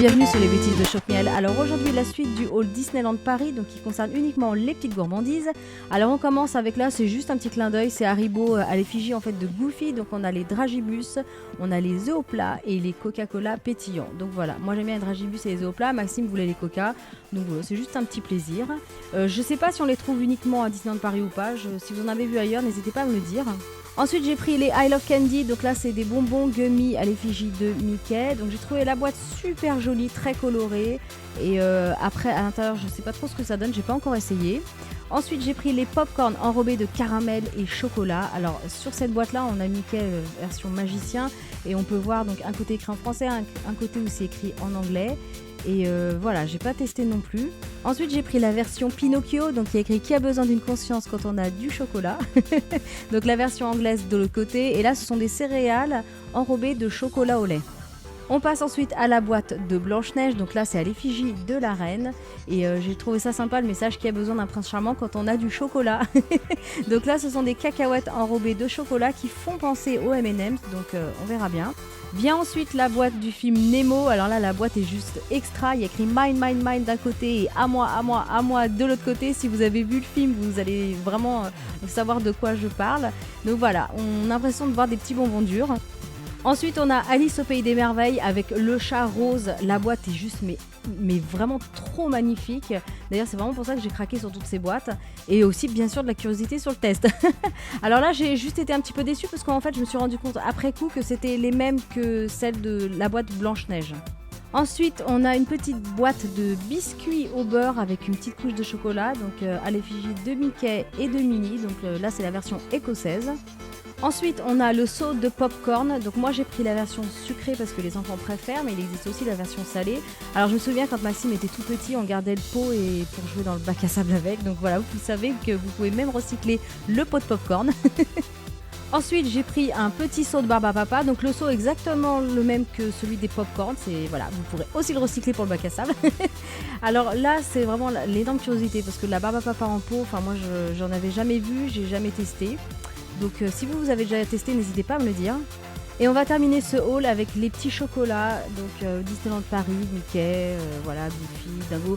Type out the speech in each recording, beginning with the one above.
bienvenue sur les bêtises de Choc-Miel. Alors aujourd'hui la suite du haul Disneyland Paris, donc qui concerne uniquement les petites gourmandises. Alors on commence avec là, c'est juste un petit clin d'œil, c'est Haribo à l'effigie en fait de Goofy. Donc on a les dragibus, on a les œufs au plat et les Coca-Cola pétillants. Donc voilà, moi j'aime bien les dragibus et les œufs au plat, Maxime voulait les Coca. Donc voilà, c'est juste un petit plaisir. Je sais pas si on les trouve uniquement à Disneyland Paris ou pas, si vous en avez vu ailleurs, n'hésitez pas à me le dire. Ensuite j'ai pris les I Love Candy, donc là c'est des bonbons gummy à l'effigie de Mickey. Donc j'ai trouvé la boîte super jolie, très colorée. Et après à l'intérieur je sais pas trop ce que ça donne, j'ai pas encore essayé. Ensuite j'ai pris les popcorn enrobés de caramel et chocolat. Alors sur cette boîte là on a Mickey version magicien. Et on peut voir donc un côté écrit en français, un côté où c'est écrit en anglais. Et voilà, j'ai pas testé non plus. Ensuite, j'ai pris la version Pinocchio, donc il y a écrit qui a besoin d'une conscience quand on a du chocolat. Donc la version anglaise de l'autre côté. Et là, ce sont des céréales enrobées de chocolat au lait. On passe ensuite à la boîte de Blanche-Neige, donc là c'est à l'effigie de la reine. Et j'ai trouvé ça sympa, le message qui a besoin d'un prince charmant quand on a du chocolat. Donc là ce sont des cacahuètes enrobées de chocolat qui font penser aux M&M's, donc on verra bien. Vient ensuite la boîte du film Nemo. Alors là la boîte est juste extra, il y a écrit mine, mine, mine d'un côté et à moi, à moi, à moi de l'autre côté. Si vous avez vu le film, vous allez vraiment savoir de quoi je parle. Donc voilà, on a l'impression de voir des petits bonbons durs. Ensuite, on a Alice au Pays des Merveilles avec le chat rose. La boîte est juste mais vraiment trop magnifique. D'ailleurs, c'est vraiment pour ça que j'ai craqué sur toutes ces boîtes. Et aussi, bien sûr, de la curiosité sur le test. Alors là, j'ai juste été un petit peu déçue parce qu'en fait, je me suis rendu compte après coup que c'était les mêmes que celles de la boîte Blanche-Neige. Ensuite, on a une petite boîte de biscuits au beurre avec une petite couche de chocolat. Donc à l'effigie de Mickey et de Minnie. Donc là, c'est la version écossaise. Ensuite, on a le seau de popcorn. Donc moi, j'ai pris la version sucrée parce que les enfants préfèrent, mais il existe aussi la version salée. Alors je me souviens quand Maxime était tout petit, on gardait le pot et pour jouer dans le bac à sable avec. Donc voilà, vous savez que vous pouvez même recycler le pot de popcorn. Ensuite, j'ai pris un petit seau de barbe à papa. Donc le seau est exactement le même que celui des popcorn. C'est voilà, vous pourrez aussi le recycler pour le bac à sable. Alors là, c'est vraiment l'énorme curiosité parce que la barbe à papa en pot, enfin moi, j'en avais jamais vu, j'ai jamais testé. Donc si vous avez déjà testé, n'hésitez pas à me le dire. Et on va terminer ce haul avec les petits chocolats. Donc Disneyland Paris, Mickey, voilà, Goofy, Dingo.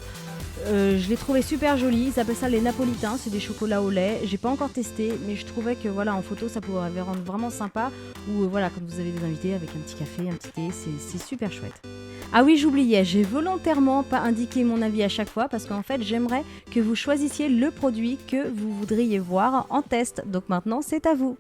Je les trouvais super jolis. Ils appellent ça les napolitains. C'est des chocolats au lait. J'ai pas encore testé, mais je trouvais que voilà, en photo, ça pourrait rendre vraiment sympa. Ou voilà, quand vous avez des invités avec un petit café, un petit thé, c'est super chouette. Ah oui, j'oubliais, j'ai volontairement pas indiqué mon avis à chaque fois parce qu'en fait, j'aimerais que vous choisissiez le produit que vous voudriez voir en test. Donc maintenant, c'est à vous.